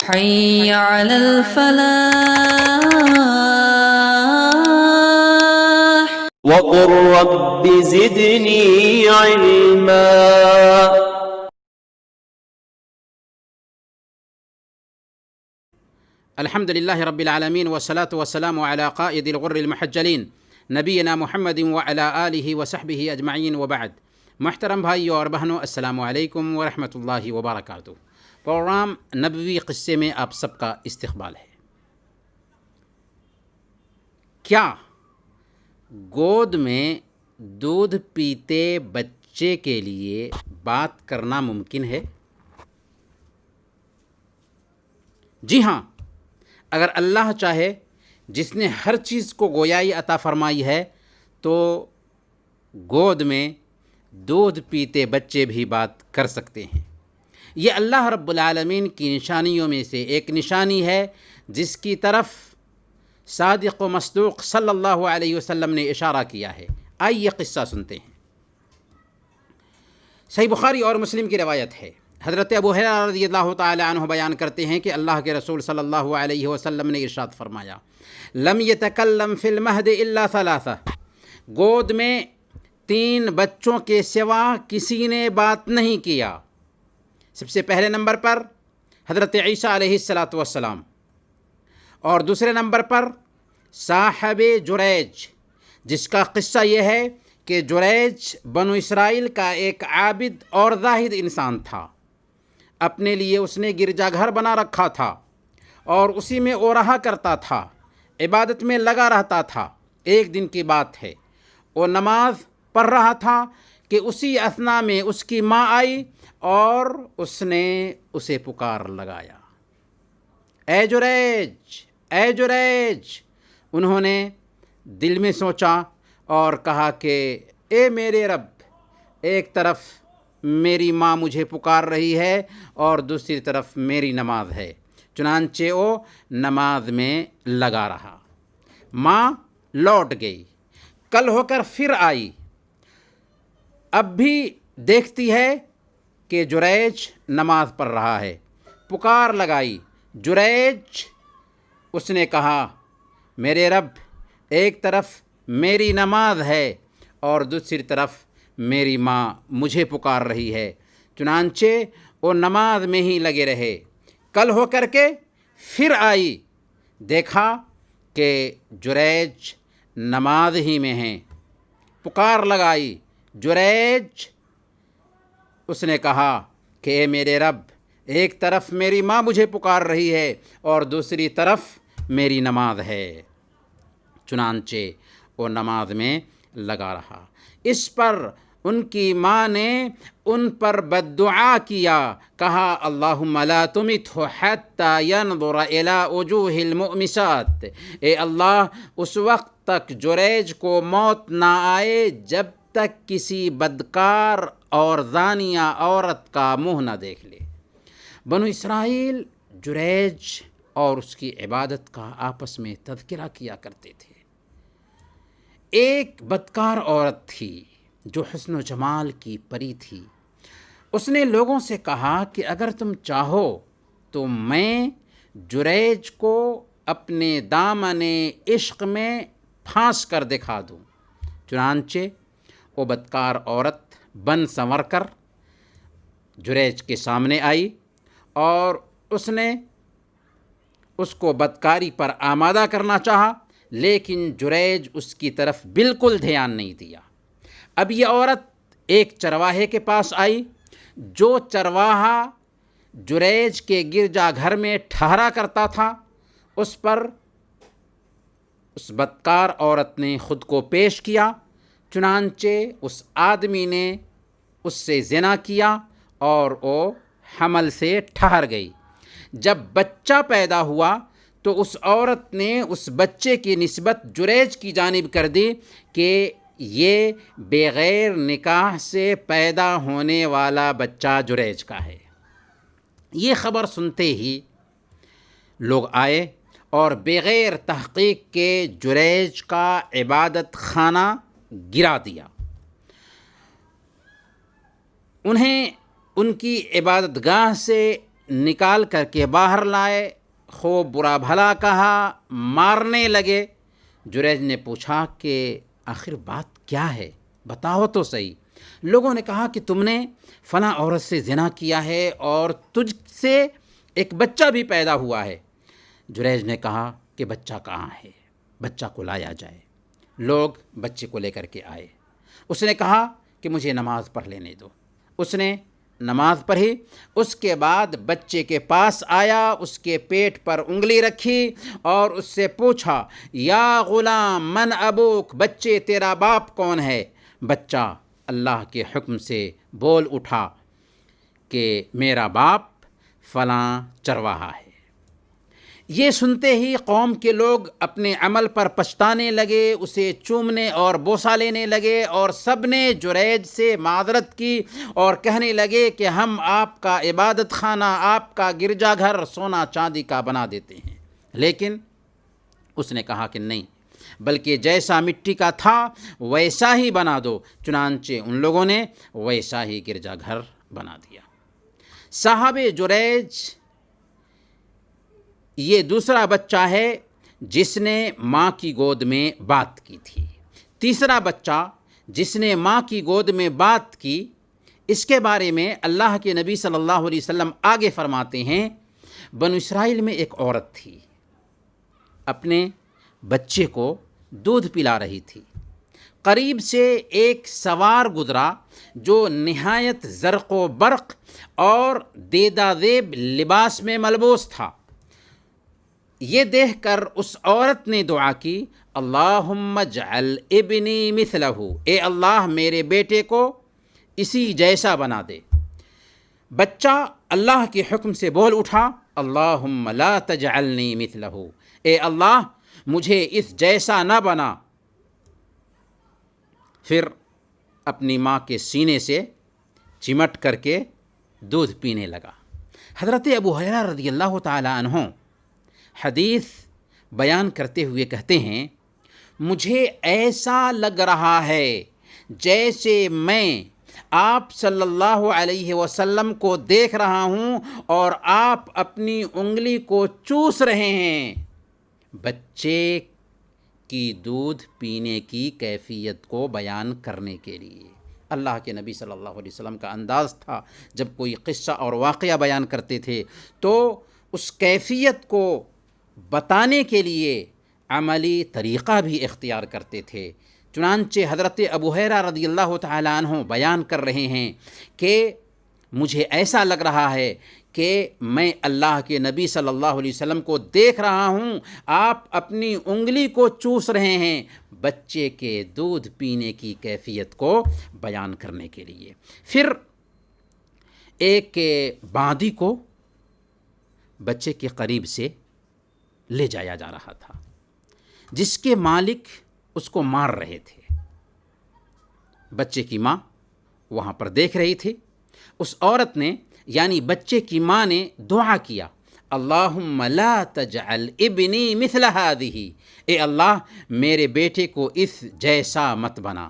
حي على الفلاح. وقل رب زدني علما. الحمد لله رب العالمين والصلاة والسلام على قائد الغر المحجلين نبینا محمد وعلى آلہ وصحبہ اجمعین وبعد. محترم بھائیوں اور بہنوں، السلام علیکم ورحمۃ اللہ وبرکاتہ. پروگرام نبوی قصے میں آپ سب کا استقبال ہے. کیا گود میں دودھ پیتے بچے کے لیے بات کرنا ممکن ہے؟ جی ہاں، اگر اللہ چاہے، جس نے ہر چیز کو گویائی عطا فرمائی ہے، تو گود میں دودھ پیتے بچے بھی بات کر سکتے ہیں. یہ اللہ رب العالمین کی نشانیوں میں سے ایک نشانی ہے، جس کی طرف صادق و مصدوق صلی اللہ علیہ وسلم نے اشارہ کیا ہے. آئیے قصہ سنتے ہیں. صحیح بخاری اور مسلم کی روایت ہے. حضرت ابو ہریرہ رضی اللہ تعالی عنہ بیان کرتے ہیں کہ اللہ کے رسول صلی اللہ علیہ وسلم نے ارشاد فرمایا: لم یتکلم فی المہد الا ثلاثہ. گود میں 3 بچوں کے سوا کسی نے بات نہیں کیا. سب سے پہلے نمبر پر حضرت عیسیٰ علیہ السلام، اور دوسرے نمبر پر صاحب جریج، جس کا قصہ یہ ہے کہ جریج بنو اسرائیل کا ایک عابد اور زاہد انسان تھا. اپنے لیے اس نے گرجا گھر بنا رکھا تھا اور اسی میں وہ رہا کرتا تھا، عبادت میں لگا رہتا تھا. ایک دن کی بات ہے، وہ نماز پڑھ رہا تھا کہ اسی اثنا میں اس کی ماں آئی اور اس نے اسے پکار لگایا: اے جریج، اے جریج. انہوں نے دل میں سوچا اور کہا کہ اے میرے رب، ایک طرف میری ماں مجھے پکار رہی ہے اور دوسری طرف میری نماز ہے. چنانچہ وہ نماز میں لگا رہا. ماں لوٹ گئی. کل ہو کر پھر آئی. اب بھی دیکھتی ہے کہ جریج نماز پڑھ رہا ہے. پکار لگائی: جریج. اس نے کہا: میرے رب، ایک طرف میری نماز ہے اور دوسری طرف میری ماں مجھے پکار رہی ہے. چنانچہ وہ نماز میں ہی لگے رہے. کل ہو کر کے پھر آئی. دیکھا کہ جریج نماز ہی میں ہیں. پکار لگائی: جریج. اس نے کہا کہ اے میرے رب، ایک طرف میری ماں مجھے پکار رہی ہے اور دوسری طرف میری نماز ہے. چنانچہ وہ نماز میں لگا رہا. اس پر ان کی ماں نے ان پر بددعا کیا، کہا: اللہم لا تمتہ حتی ینظر الی وجوہ المؤمسات. اے اللہ، اس وقت تک جریج کو موت نہ آئے جب تک کسی بدکار اور زانیہ عورت کا منہ نہ دیکھ لے. بنو اسرائیل جریج اور اس کی عبادت کا آپس میں تذکرہ کیا کرتے تھے. ایک بدکار عورت تھی جو حسن و جمال کی پری تھی. اس نے لوگوں سے کہا کہ اگر تم چاہو تو میں جریج کو اپنے دامن عشق میں پھانس کر دکھا دوں. چنانچہ وہ بدکار عورت بن سنور کر جریج کے سامنے آئی اور اس نے اس کو بدکاری پر آمادہ کرنا چاہا، لیکن جریج اس کی طرف بالکل دھیان نہیں دیا. اب یہ عورت ایک چرواہے کے پاس آئی. جو چرواہا جریج کے گرجا گھر میں ٹھہرا کرتا تھا، اس پر اس بدکار عورت نے خود کو پیش کیا. چنانچہ اس آدمی نے اس سے زنا کیا اور وہ حمل سے ٹھہر گئی. جب بچہ پیدا ہوا تو اس عورت نے اس بچے کی نسبت جریج کی جانب کر دی کہ یہ بغیر نکاح سے پیدا ہونے والا بچہ جریج کا ہے. یہ خبر سنتے ہی لوگ آئے اور بغیر تحقیق کے جریج کا عبادت خانہ گرا دیا. انہیں ان کی عبادت گاہ سے نکال کر کے باہر لائے، خوب برا بھلا کہا، مارنے لگے۔ جریج نے پوچھا کہ آخر بات کیا ہے، بتاؤ تو صحیح۔ لوگوں نے کہا کہ تم نے فلاں عورت سے زنا کیا ہے اور تجھ سے ایک بچہ بھی پیدا ہوا ہے۔ جریج نے کہا کہ بچہ کہاں ہے، بچہ کو لایا جائے۔ لوگ بچے کو لے کر کے آئے۔ اس نے کہا کہ مجھے نماز پڑھ لینے دو۔ اس نے نماز پڑھی، اس کے بعد بچے کے پاس آیا، اس کے پیٹ پر انگلی رکھی اور اس سے پوچھا، یا غلام من ابوک، بچے تیرا باپ کون ہے؟ بچہ اللہ کے حکم سے بول اٹھا کہ میرا باپ فلاں چرواہا ہے۔ یہ سنتے ہی قوم کے لوگ اپنے عمل پر پچھتانے لگے، اسے چومنے اور بوسہ لینے لگے، اور سب نے جریج سے معذرت کی اور کہنے لگے کہ ہم آپ کا عبادت خانہ، آپ کا گرجا گھر سونا چاندی کا بنا دیتے ہیں۔ لیکن اس نے کہا کہ نہیں، بلکہ جیسا مٹی کا تھا ویسا ہی بنا دو۔ چنانچہ ان لوگوں نے ویسا ہی گرجا گھر بنا دیا۔ صاحب جریج یہ دوسرا بچہ ہے جس نے ماں کی گود میں بات کی تھی۔ تیسرا بچہ جس نے ماں کی گود میں بات کی، اس کے بارے میں اللہ کے نبی صلی اللہ علیہ وسلم آگے فرماتے ہیں، بنو اسرائیل میں ایک عورت تھی، اپنے بچے کو دودھ پلا رہی تھی۔ قریب سے ایک سوار گزرا جو نہایت زرق و برق اور دیدہ زیب لباس میں ملبوس تھا۔ یہ دیکھ کر اس عورت نے دعا کی، اللہم اجعل ابنی مثلہ، اے اللہ میرے بیٹے کو اسی جیسا بنا دے۔ بچہ اللہ کے حکم سے بول اٹھا، اللہم لا تجعلنی مثلہ، اے اللہ مجھے اس جیسا نہ بنا۔ پھر اپنی ماں کے سینے سے چمٹ کر کے دودھ پینے لگا۔ حضرت ابو ہریرہ رضی اللہ تعالی عنہ حدیث بیان کرتے ہوئے کہتے ہیں، مجھے ایسا لگ رہا ہے جیسے میں آپ صلی اللہ علیہ وسلم کو دیکھ رہا ہوں اور آپ اپنی انگلی کو چوس رہے ہیں۔ بچے کی دودھ پینے کی کیفیت کو بیان کرنے کے لیے اللہ کے نبی صلی اللہ علیہ وسلم کا انداز تھا، جب کوئی قصہ اور واقعہ بیان کرتے تھے تو اس کیفیت کو بتانے کے لیے عملی طریقہ بھی اختیار کرتے تھے۔ چنانچہ حضرت ابو ہریرہ رضی اللہ تعالی عنہ بیان کر رہے ہیں کہ مجھے ایسا لگ رہا ہے کہ میں اللہ کے نبی صلی اللہ علیہ وسلم کو دیکھ رہا ہوں، آپ اپنی انگلی کو چوس رہے ہیں، بچے کے دودھ پینے کی کیفیت کو بیان کرنے کے لیے۔ پھر ایک باندی کو بچے کے قریب سے لے جایا جا رہا تھا، جس کے مالک اس کو مار رہے تھے۔ بچے کی ماں وہاں پر دیکھ رہی تھی۔ اس عورت نے یعنی بچے کی ماں نے دعا کیا، اللہم لا تجعل ابنی مثل ہذہ، اے اللہ میرے بیٹے کو اس جیسا مت بنا۔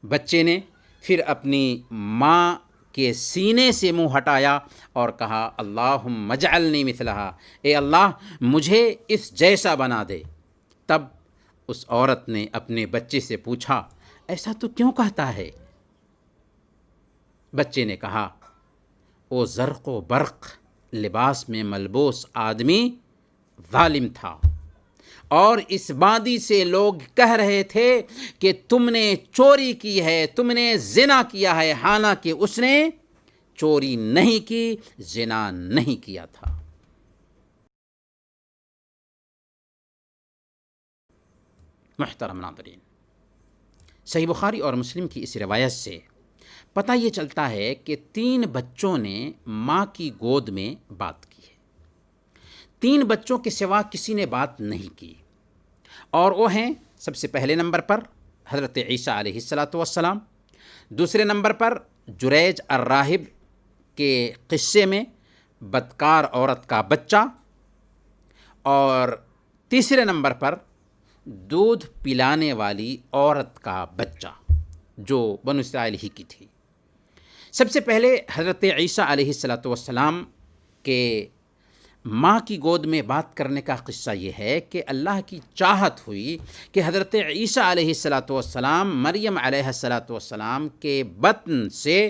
بچے نے پھر اپنی ماں کے سینے سے منہ ہٹایا اور کہا، اللہم اجعلنی مثلہا، اے اللہ مجھے اس جیسا بنا دے۔ تب اس عورت نے اپنے بچے سے پوچھا، ایسا تو کیوں کہتا ہے؟ بچے نے کہا، وہ زرق و برق لباس میں ملبوس آدمی ظالم تھا، اور اس باندی سے لوگ کہہ رہے تھے کہ تم نے چوری کی ہے، تم نے زنا کیا ہے، حالانکہ اس نے چوری نہیں کی، زنا نہیں کیا تھا۔ محترم ناظرین، صحیح بخاری اور مسلم کی اس روایت سے پتہ یہ چلتا ہے کہ 3 بچوں نے ماں کی گود میں بات کی ہے۔ 3 بچوں کے سوا کسی نے بات نہیں کی، اور وہ ہیں سب سے پہلے نمبر پر حضرت عیسیٰ علیہ السلام، دوسرے نمبر پر جریج الراہب کے قصے میں بدکار عورت کا بچہ، اور تیسرے نمبر پر دودھ پلانے والی عورت کا بچہ جو بنو اسرائیل ہی کی تھی۔ سب سے پہلے حضرت عیسیٰ علیہ السلام کہ ماں کی گود میں بات کرنے کا قصہ یہ ہے کہ اللہ کی چاہت ہوئی کہ حضرت عیسیٰ علیہ الصلاۃ والسلام مریم علیہ الصلاۃ والسلام کے بطن سے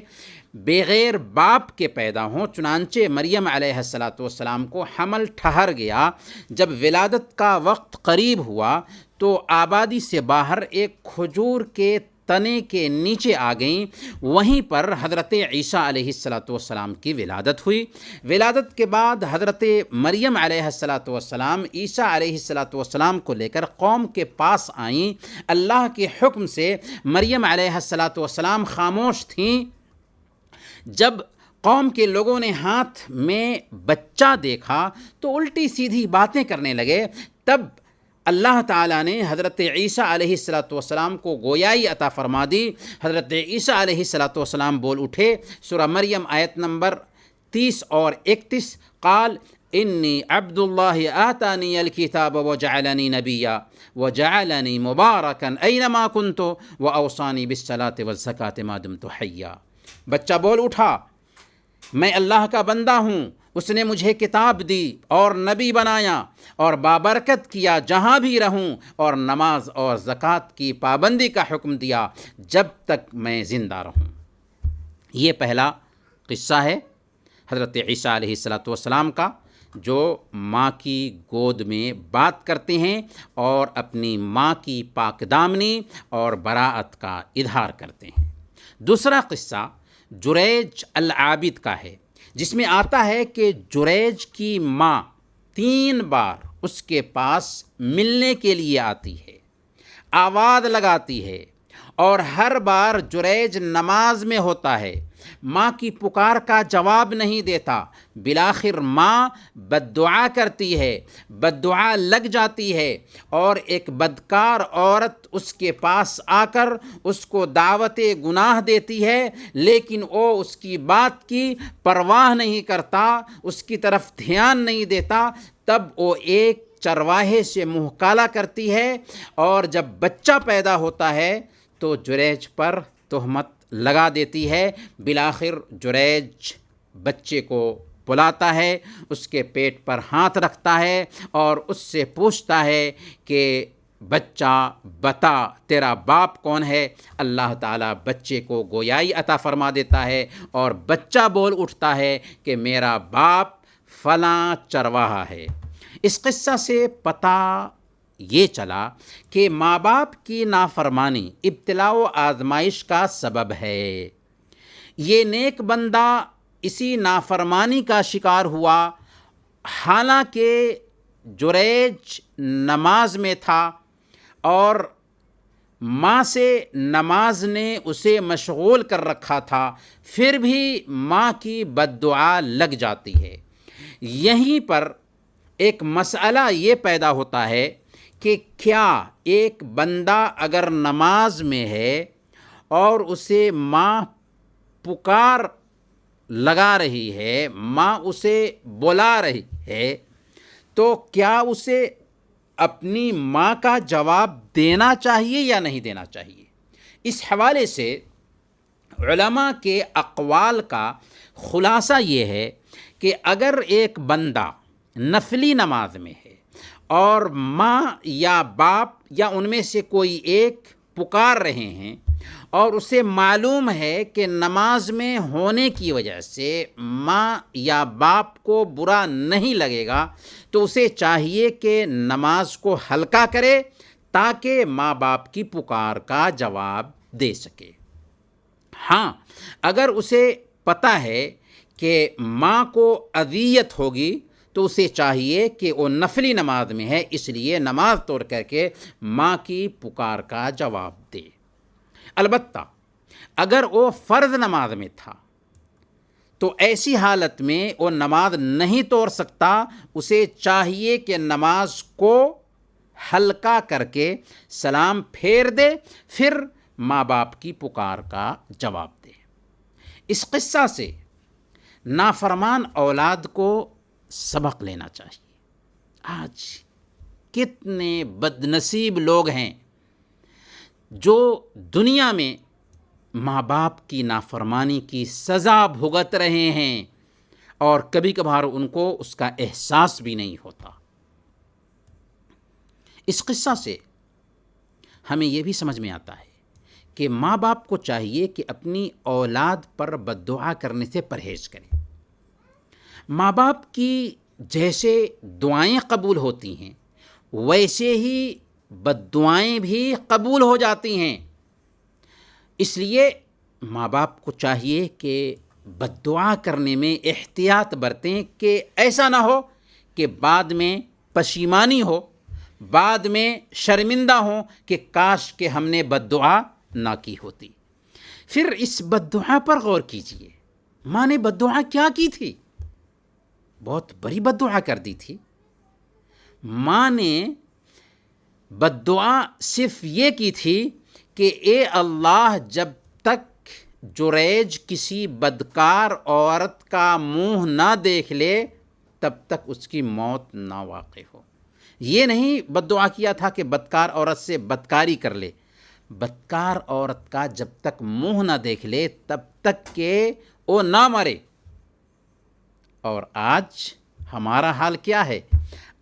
بغیر باپ کے پیدا ہوں، چنانچہ مریم علیہ الصلاۃ والسلام کو حمل ٹھہر گیا۔ جب ولادت کا وقت قریب ہوا تو آبادی سے باہر ایک کھجور کے تنے کے نیچے آ گئیں، وہیں پر حضرت عیسیٰ علیہ الصلاۃ والسلام کی ولادت ہوئی۔ ولادت کے بعد حضرت مریم علیہ الصلاۃ والسلام عیسیٰ علیہ الصلاۃ والسلام کو لے کر قوم کے پاس آئیں۔ اللہ کے حکم سے مریم علیہ الصلاۃ والسلام خاموش تھیں۔ جب قوم کے لوگوں نے ہاتھ میں بچہ دیکھا تو الٹی سیدھی باتیں کرنے لگے۔ تب اللہ تعالیٰ نے حضرت عیسیٰ علیہ الصلاۃ والسلام کو گویائی عطا فرما دی۔ حضرت عیسیٰ علیہ الصلاۃ والسلام بول اٹھے، سورہ مریم آیت نمبر 30 اور 31، قال انی عبد اللہ آتانی الکتاب وجعلنی نبیا وجعلنی مبارکا اینما کنت واوصانی بالصلاۃ والزکاۃ ما دمت حیا۔ بچہ بول اٹھا، میں اللہ کا بندہ ہوں، اس نے مجھے کتاب دی اور نبی بنایا اور بابرکت کیا جہاں بھی رہوں، اور نماز اور زکوٰۃ کی پابندی کا حکم دیا جب تک میں زندہ رہوں۔ یہ پہلا قصہ ہے حضرت عیسیٰ علیہ الصلاۃ والسلام کا، جو ماں کی گود میں بات کرتے ہیں اور اپنی ماں کی پاک دامنی اور براءت کا اظہار کرتے ہیں۔ دوسرا قصہ جریج العابد کا ہے، جس میں آتا ہے کہ جریج کی ماں 3 بار اس کے پاس ملنے کے لیے آتی ہے، آواز لگاتی ہے، اور ہر بار جریج نماز میں ہوتا ہے، ماں کی پکار کا جواب نہیں دیتا۔ بالآخر ماں بددعا کرتی ہے، بددعا لگ جاتی ہے، اور ایک بدکار عورت اس کے پاس آ کر اس کو دعوت گناہ دیتی ہے، لیکن وہ اس کی بات کی پرواہ نہیں کرتا، اس کی طرف دھیان نہیں دیتا۔ تب وہ ایک چرواہے سے منہ کالا کرتی ہے، اور جب بچہ پیدا ہوتا ہے تو جریج پر تہمت لگا دیتی ہے۔ بالآخر جریج بچے کو بلاتا ہے، اس کے پیٹ پر ہاتھ رکھتا ہے اور اس سے پوچھتا ہے کہ بچہ بتا تیرا باپ کون ہے۔ اللہ تعالیٰ بچے کو گویائی عطا فرما دیتا ہے، اور بچہ بول اٹھتا ہے کہ میرا باپ فلاں چرواہا ہے۔ اس قصہ سے پتہ یہ چلا کہ ماں باپ کی نافرمانی ابتلاء و آزمائش کا سبب ہے۔ یہ نیک بندہ اسی نافرمانی کا شکار ہوا، حالانکہ جریج نماز میں تھا اور ماں سے نماز نے اسے مشغول کر رکھا تھا، پھر بھی ماں کی بددعا لگ جاتی ہے۔ یہیں پر ایک مسئلہ یہ پیدا ہوتا ہے کہ کیا ایک بندہ اگر نماز میں ہے اور اسے ماں پکار لگا رہی ہے، ماں اسے بلا رہی ہے، تو کیا اسے اپنی ماں کا جواب دینا چاہیے یا نہیں دینا چاہیے؟ اس حوالے سے علماء کے اقوال کا خلاصہ یہ ہے کہ اگر ایک بندہ نفلی نماز میں ہے اور ماں یا باپ یا ان میں سے کوئی ایک پکار رہے ہیں، اور اسے معلوم ہے کہ نماز میں ہونے کی وجہ سے ماں یا باپ کو برا نہیں لگے گا، تو اسے چاہیے کہ نماز کو ہلکا کرے تاکہ ماں باپ کی پکار کا جواب دے سکے۔ ہاں، اگر اسے پتہ ہے کہ ماں کو اذیت ہوگی تو اسے چاہیے کہ وہ نفلی نماز میں ہے، اس لیے نماز توڑ کر کے ماں کی پکار کا جواب دے۔ البتہ اگر وہ فرض نماز میں تھا تو ایسی حالت میں وہ نماز نہیں توڑ سکتا، اسے چاہیے کہ نماز کو ہلکا کر کے سلام پھیر دے، پھر ماں باپ کی پکار کا جواب دے۔ اس قصہ سے نافرمان اولاد کو سبق لینا چاہیے۔ آج کتنے بد نصیب لوگ ہیں جو دنیا میں ماں باپ کی نافرمانی کی سزا بھگت رہے ہیں، اور کبھی کبھار ان کو اس کا احساس بھی نہیں ہوتا۔ اس قصہ سے ہمیں یہ بھی سمجھ میں آتا ہے کہ ماں باپ کو چاہیے کہ اپنی اولاد پر بد دعا کرنے سے پرہیز کریں۔ ماں باپ کی جیسے دعائیں قبول ہوتی ہیں ویسے ہی بد دعائیں بھی قبول ہو جاتی ہیں۔ اس لیے ماں باپ کو چاہیے کہ بد دعا کرنے میں احتیاط برتیں کہ ایسا نہ ہو کہ بعد میں پشیمانی ہو، بعد میں شرمندہ ہوں کہ کاش کہ ہم نے بد دعا نہ کی ہوتی۔ پھر اس بد دعا پر غور کیجئے، ماں نے بد دعا کیا کی تھی؟ بہت بڑی بد دعا کر دی تھی۔ ماں نے بد دعا صرف یہ کی تھی کہ اے اللہ، جب تک جریج کسی بدکار عورت کا منہ نہ دیکھ لے تب تک اس کی موت نہ واقع ہو۔ یہ نہیں بد دعا کیا تھا کہ بدکار عورت سے بدکاری کر لے، بدکار عورت کا جب تک منہ نہ دیکھ لے تب تک کہ وہ نہ مرے۔ اور آج ہمارا حال کیا ہے؟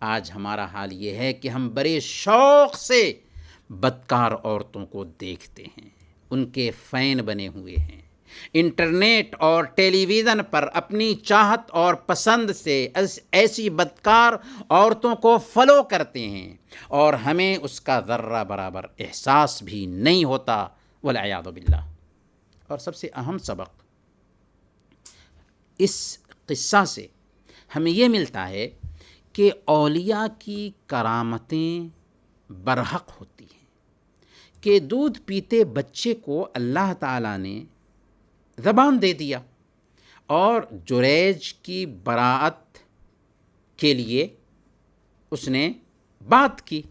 آج ہمارا حال یہ ہے کہ ہم بڑے شوق سے بدکار عورتوں کو دیکھتے ہیں، ان کے فین بنے ہوئے ہیں، انٹرنیٹ اور ٹیلی ویژن پر اپنی چاہت اور پسند سے ایسی بدکار عورتوں کو فالو کرتے ہیں اور ہمیں اس کا ذرہ برابر احساس بھی نہیں ہوتا، والعیاذ باللہ۔ اور سب سے اہم سبق اس قصہ سے ہمیں یہ ملتا ہے کہ اولیاء کی کرامتیں برحق ہوتی ہیں، کہ دودھ پیتے بچے کو اللہ تعالیٰ نے زبان دے دیا اور جریج کی براءت کے لیے اس نے بات کی۔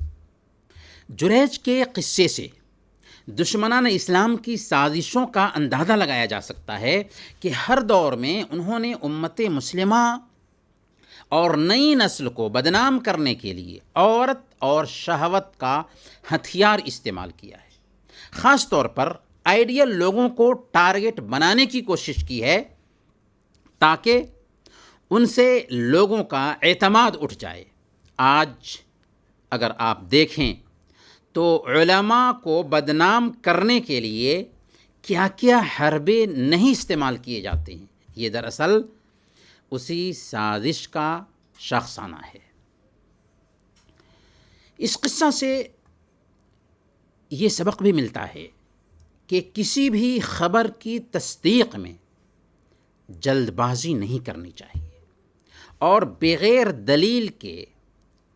جریج کے قصے سے دشمنان اسلام کی سازشوں کا اندازہ لگایا جا سکتا ہے کہ ہر دور میں انہوں نے امت مسلمہ اور نئی نسل کو بدنام کرنے کے لیے عورت اور شہوت کا ہتھیار استعمال کیا ہے۔ خاص طور پر آئیڈیل لوگوں کو ٹارگٹ بنانے کی کوشش کی ہے تاکہ ان سے لوگوں کا اعتماد اٹھ جائے۔ آج اگر آپ دیکھیں تو علماء کو بدنام کرنے کے لیے کیا کیا حربے نہیں استعمال کیے جاتے ہیں، یہ دراصل اسی سازش کا شاخسانہ ہے۔ اس قصہ سے یہ سبق بھی ملتا ہے کہ کسی بھی خبر کی تصدیق میں جلد بازی نہیں کرنی چاہیے اور بغیر دلیل کے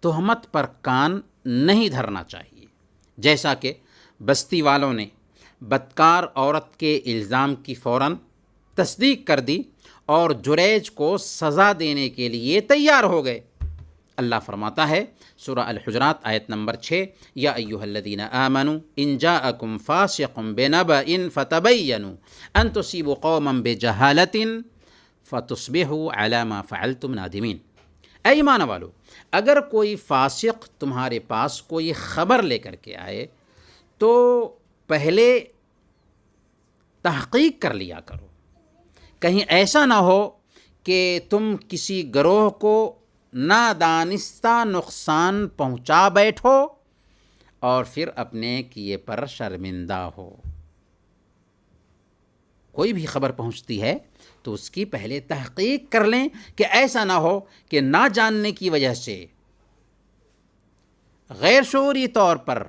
تہمت پر کان نہیں دھرنا چاہیے، جیسا کہ بستی والوں نے بدکار عورت کے الزام کی فوراً تصدیق کر دی اور جریج کو سزا دینے کے لیے تیار ہو گئے۔ اللہ فرماتا ہے سورہ الحجرات آیت نمبر 6، یا ایھا الذین آمنوا ان جاءکم فاسق بنبأ فتبینوا ان تصیبوا قوما بجہالۃ فتصبحوا علی ما فعلتم نادمین۔ اے ایمان والو، اگر کوئی فاسق تمہارے پاس کوئی خبر لے کر کے آئے تو پہلے تحقیق کر لیا کرو، کہیں ایسا نہ ہو کہ تم کسی گروہ کو نادانستہ نقصان پہنچا بیٹھو اور پھر اپنے کیے پر شرمندہ ہو۔ کوئی بھی خبر پہنچتی ہے تو اس کی پہلے تحقیق کر لیں کہ ایسا نہ ہو کہ نہ جاننے کی وجہ سے غیر شعوری طور پر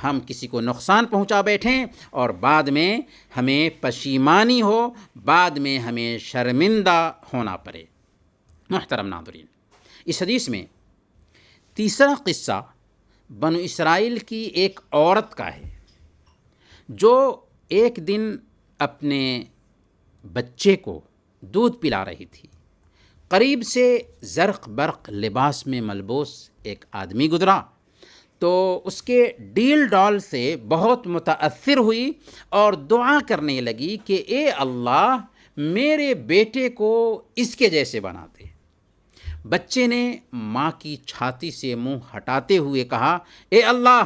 ہم کسی کو نقصان پہنچا بیٹھیں اور بعد میں ہمیں پشیمانی ہو، بعد میں ہمیں شرمندہ ہونا پڑے۔ محترم ناظرین، اس حدیث میں تیسرا قصہ بنو اسرائیل کی ایک عورت کا ہے جو ایک دن اپنے بچے کو دودھ پلا رہی تھی۔ قریب سے زرق برق لباس میں ملبوس ایک آدمی گزرا تو اس کے ڈیل ڈال سے بہت متاثر ہوئی اور دعا کرنے لگی کہ اے اللہ، میرے بیٹے کو اس کے جیسے بنا دے۔ بچے نے ماں کی چھاتی سے منہ ہٹاتے ہوئے کہا، اے اللہ،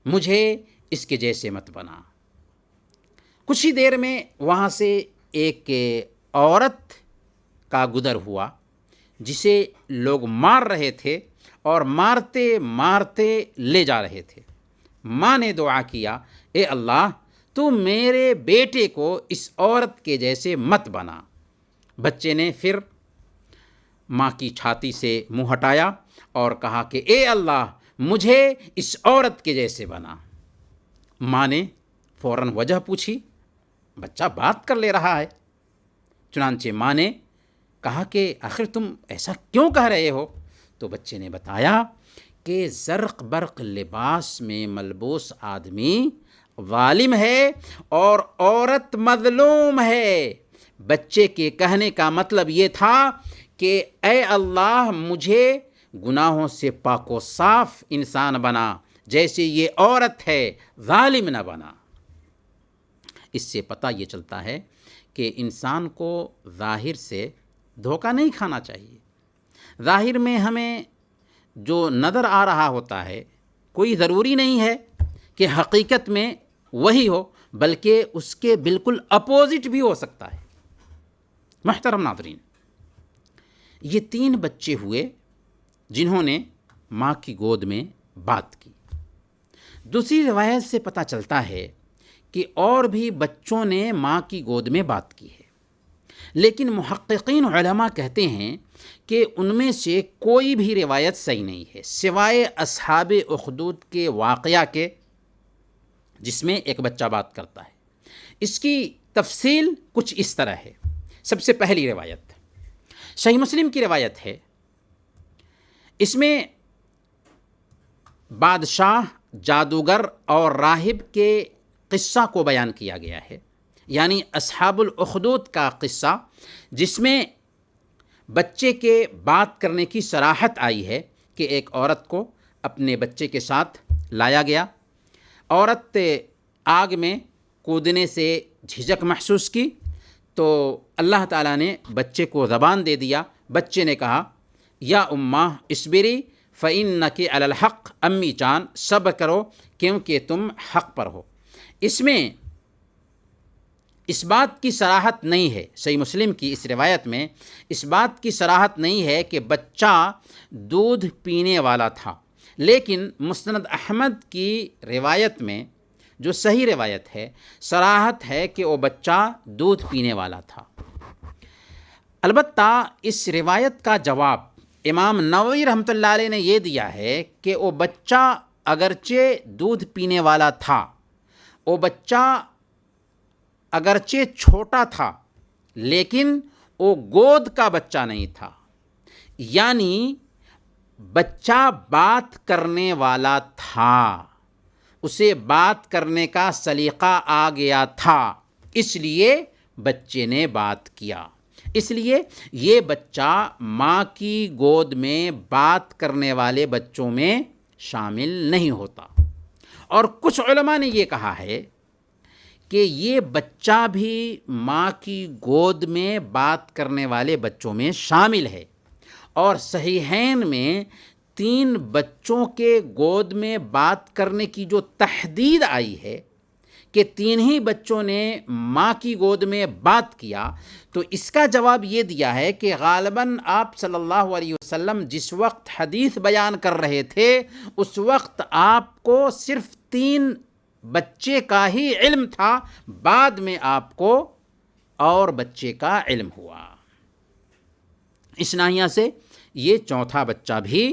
مجھے اس کے جیسے مت بنا۔ کچھ ہی دیر میں وہاں سے ایک عورت کا گزر ہوا جسے لوگ مار رہے تھے اور مارتے مارتے لے جا رہے تھے۔ ماں نے دعا کیا، اے اللہ تو میرے بیٹے کو اس عورت کے جیسے مت بنا۔ بچے نے پھر ماں کی چھاتی سے منہ ہٹایا اور کہا کہ اے اللہ مجھے اس عورت کے جیسے بنا۔ ماں نے فوراً وجہ پوچھی، بچہ بات کر لے رہا ہے۔ چنانچہ ماں نے کہا کہ آخر تم ایسا کیوں کہہ رہے ہو؟ تو بچے نے بتایا کہ زرق برق لباس میں ملبوس آدمی ظالم ہے اور عورت مظلوم ہے۔ بچے کے کہنے کا مطلب یہ تھا کہ اے اللہ مجھے گناہوں سے پاک و صاف انسان بنا، جیسے یہ عورت ہے ظالم نہ بنا۔ اس سے پتہ یہ چلتا ہے کہ انسان کو ظاہر سے دھوکہ نہیں کھانا چاہیے۔ ظاہر میں ہمیں جو نظر آ رہا ہوتا ہے کوئی ضروری نہیں ہے کہ حقیقت میں وہی ہو، بلکہ اس کے بالکل اپوزٹ بھی ہو سکتا ہے۔ محترم ناظرین، یہ 3 بچے ہوئے جنہوں نے ماں کی گود میں بات کی۔ دوسری روایت سے پتہ چلتا ہے کہ اور بھی بچوں نے ماں کی گود میں بات کی ہے، لیکن محققین علماء کہتے ہیں کہ ان میں سے کوئی بھی روایت صحیح نہیں ہے سوائے اصحاب اخدود کے واقعہ کے، جس میں ایک بچہ بات کرتا ہے۔ اس کی تفصیل کچھ اس طرح ہے۔ سب سے پہلی روایت صحیح مسلم کی روایت ہے۔ اس میں بادشاہ، جادوگر اور راہب کے قصہ کو بیان کیا گیا ہے، یعنی اصحاب الاخدود کا قصہ، جس میں بچے کے بات کرنے کی صراحت آئی ہے کہ ایک عورت کو اپنے بچے کے ساتھ لایا گیا۔ عورت آگ میں کودنے سے جھجک محسوس کی تو اللہ تعالیٰ نے بچے کو زبان دے دیا۔ بچے نے کہا، یا اماں اصبری فإنک علی الحق، امی جان صبر کرو کیونکہ تم حق پر ہو۔ اس میں اس بات کی صراحت نہیں ہے، صحیح مسلم کی اس روایت میں اس بات کی صراحت نہیں ہے کہ بچہ دودھ پینے والا تھا، لیکن مسند احمد کی روایت میں جو صحیح روایت ہے صراحت ہے کہ وہ بچہ دودھ پینے والا تھا۔ البتہ اس روایت کا جواب امام نووی رحمۃ اللہ علیہ نے یہ دیا ہے کہ وہ بچہ اگرچہ دودھ پینے والا تھا، وہ بچہ اگرچہ چھوٹا تھا، لیکن وہ گود کا بچہ نہیں تھا، یعنی بچہ بات کرنے والا تھا، اسے بات کرنے کا سلیقہ آ گیا تھا، اس لیے بچے نے بات کیا۔ اس لیے یہ بچہ ماں کی گود میں بات کرنے والے بچوں میں شامل نہیں ہوتا۔ اور کچھ علماء نے یہ کہا ہے کہ یہ بچہ بھی ماں کی گود میں بات کرنے والے بچوں میں شامل ہے، اور صحیحین میں 3 بچوں کے گود میں بات کرنے کی جو تحدید آئی ہے کہ 3 ہی بچوں نے ماں کی گود میں بات کیا، تو اس کا جواب یہ دیا ہے کہ غالباً آپ صلی اللہ علیہ وسلم جس وقت حدیث بیان کر رہے تھے اس وقت آپ کو صرف 3 بچے کا ہی علم تھا، بعد میں آپ کو اور بچے کا علم ہوا۔ اس ناحیہ سے یہ چوتھا بچہ بھی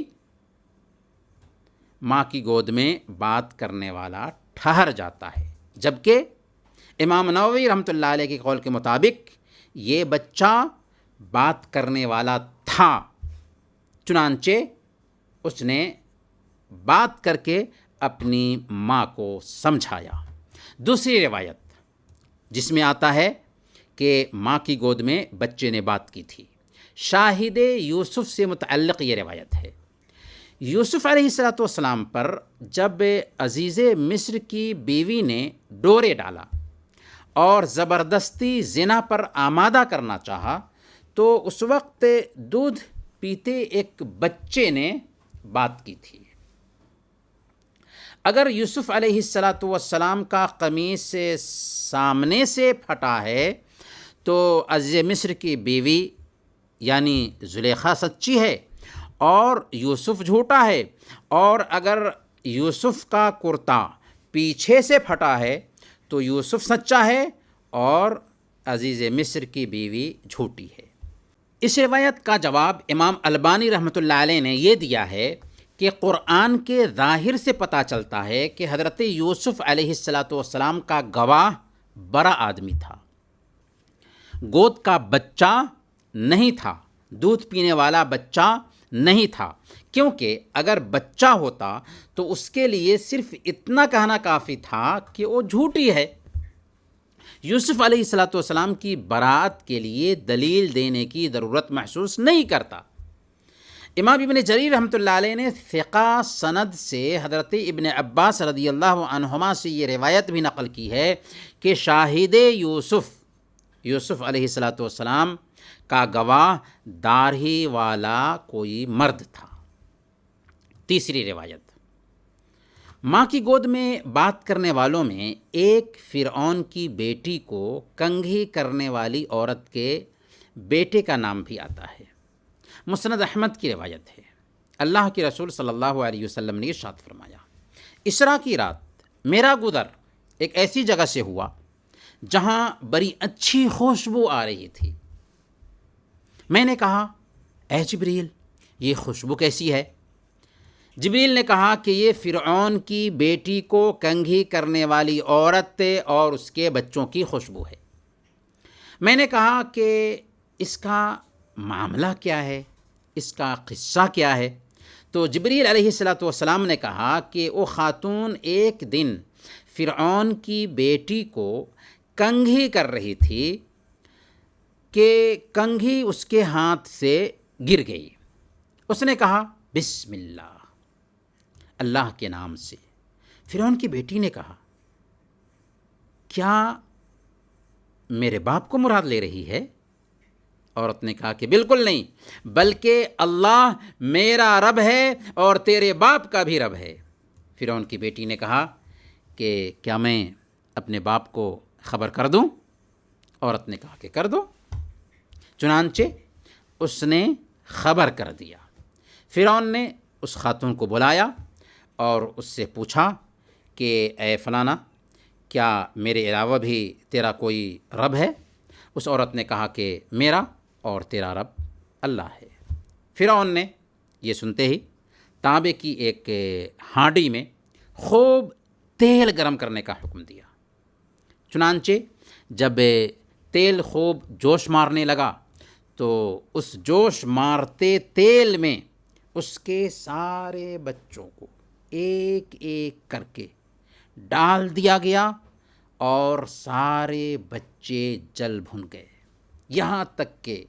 ماں کی گود میں بات کرنے والا ٹھہر جاتا ہے، جبکہ امام نووی رحمۃ اللہ علیہ کے قول کے مطابق یہ بچہ بات کرنے والا تھا، چنانچہ اس نے بات کر کے اپنی ماں کو سمجھایا۔ دوسری روایت جس میں آتا ہے کہ ماں کی گود میں بچے نے بات کی تھی، شاہد یوسف سے متعلق یہ روایت ہے۔ یوسف علیہ السلام پر جب عزیز مصر کی بیوی نے ڈورے ڈالا اور زبردستی زنا پر آمادہ کرنا چاہا تو اس وقت دودھ پیتے ایک بچے نے بات کی تھی۔ اگر یوسف علیہ السلام کا قمیص سامنے سے پھٹا ہے تو عزیز مصر کی بیوی یعنی زلیخا سچی ہے اور یوسف جھوٹا ہے، اور اگر یوسف کا کرتا پیچھے سے پھٹا ہے تو یوسف سچا ہے اور عزیز مصر کی بیوی جھوٹی ہے۔ اس روایت کا جواب امام البانی رحمۃ اللہ علیہ نے یہ دیا ہے کہ قرآن کے ظاہر سے پتہ چلتا ہے کہ حضرت یوسف علیہ السلام کا گواہ بڑا آدمی تھا، گود کا بچہ نہیں تھا، دودھ پینے والا بچہ نہیں تھا، کیونکہ اگر بچہ ہوتا تو اس کے لیے صرف اتنا کہنا کافی تھا کہ وہ جھوٹی ہے۔ یوسف علیہ السلام کی براءت کے لیے دلیل دینے کی ضرورت محسوس نہیں کرتا۔ امام ابن جریر رحمۃ اللہ علیہ نے ثقہ سند سے حضرت ابن عباس رضی اللہ عنہما سے یہ روایت بھی نقل کی ہے کہ شاہد یوسف علیہ السلام کا گواہ داڑھی والا کوئی مرد تھا۔ تیسری روایت، ماں کی گود میں بات کرنے والوں میں ایک فرعون کی بیٹی کو کنگھی کرنے والی عورت کے بیٹے کا نام بھی آتا ہے۔ مسند احمد کی روایت ہے، اللہ کے رسول صلی اللہ علیہ وسلم نے ارشاد فرمایا، اسراء کی رات میرا گزر ایک ایسی جگہ سے ہوا جہاں بڑی اچھی خوشبو آ رہی تھی۔ میں نے کہا، اے جبریل، یہ خوشبو کیسی ہے؟ جبریل نے کہا کہ یہ فرعون کی بیٹی کو کنگھی کرنے والی عورت اور اس کے بچوں کی خوشبو ہے۔ میں نے کہا کہ اس کا معاملہ کیا ہے، اس کا قصہ کیا ہے؟ تو جبریل علیہ السلام نے کہا کہ وہ خاتون ایک دن فرعون کی بیٹی کو کنگھی کر رہی تھی کہ کنگھی اس کے ہاتھ سے گر گئی۔ اس نے کہا، بسم اللہ، اللہ کے نام سے۔ فرعون کی بیٹی نے کہا، کیا میرے باپ کو مراد لے رہی ہے؟ عورت نے کہا کہ بالکل نہیں، بلکہ اللہ میرا رب ہے اور تیرے باپ کا بھی رب ہے۔ فرعون کی بیٹی نے کہا کہ کیا میں اپنے باپ کو خبر کر دوں؟ عورت نے کہا کہ کر دو۔ چنانچہ اس نے خبر کر دیا۔ فرعون نے اس خاتون کو بلایا اور اس سے پوچھا کہ اے فلانا، کیا میرے علاوہ بھی تیرا کوئی رب ہے؟ اس عورت نے کہا کہ میرا اور تیرا رب اللہ ہے۔ فرعون نے یہ سنتے ہی تانبے کی ایک ہانڈی میں خوب تیل گرم کرنے کا حکم دیا۔ چنانچہ جب تیل خوب جوش مارنے لگا تو اس جوش مارتے تیل میں اس کے سارے بچوں کو ایک ایک کر کے ڈال دیا گیا اور سارے بچے جل بھن گئے، یہاں تک کہ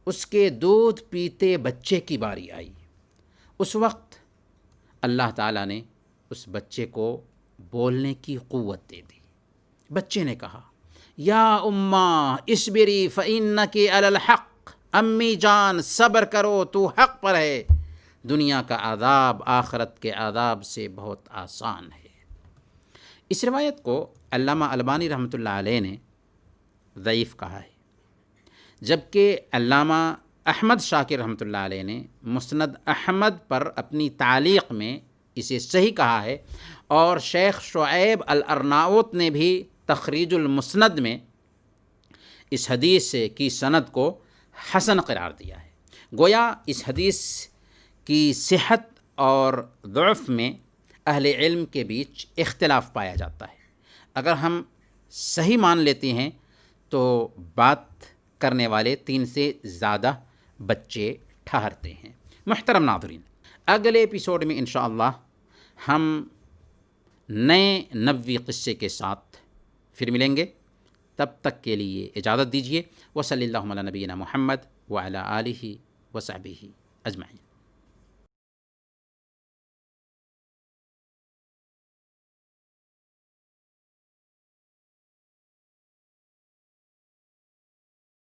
اس کے دودھ پیتے بچے کی باری آئی۔ اس وقت اللہ تعالیٰ نے اس بچے کو بولنے کی قوت دے دی۔ بچے نے کہا، یا اماں اصبری فإنکی علی الحق، امی جان صبر کرو، تو حق پر ہے، دنیا کا عذاب آخرت کے عذاب سے بہت آسان ہے۔ اس روایت کو علامہ البانی رحمۃ اللہ علیہ نے ضعیف کہا ہے، جبکہ علامہ احمد شاکر رحمۃ اللہ علیہ نے مسند احمد پر اپنی تعلیق میں اسے صحیح کہا ہے، اور شیخ شعیب الارناؤت نے بھی تخریج المسند میں اس حدیث کی سند کو حسن قرار دیا ہے۔ گویا اس حدیث کی صحت اور ضعف میں اہل علم کے بیچ اختلاف پایا جاتا ہے۔ اگر ہم صحیح مان لیتے ہیں تو بات کرنے والے 3 سے زیادہ بچے ٹھہرتے ہیں۔ محترم ناظرین، اگلے ایپیسوڈ میں انشاءاللہ ہم نئے نبوی قصے کے ساتھ پھر ملیں گے۔ تب تک کے لیے اجازت دیجیے۔ وصلی اللہ علی نبینا محمد وعلی آلہ وصحبہ اجمعین۔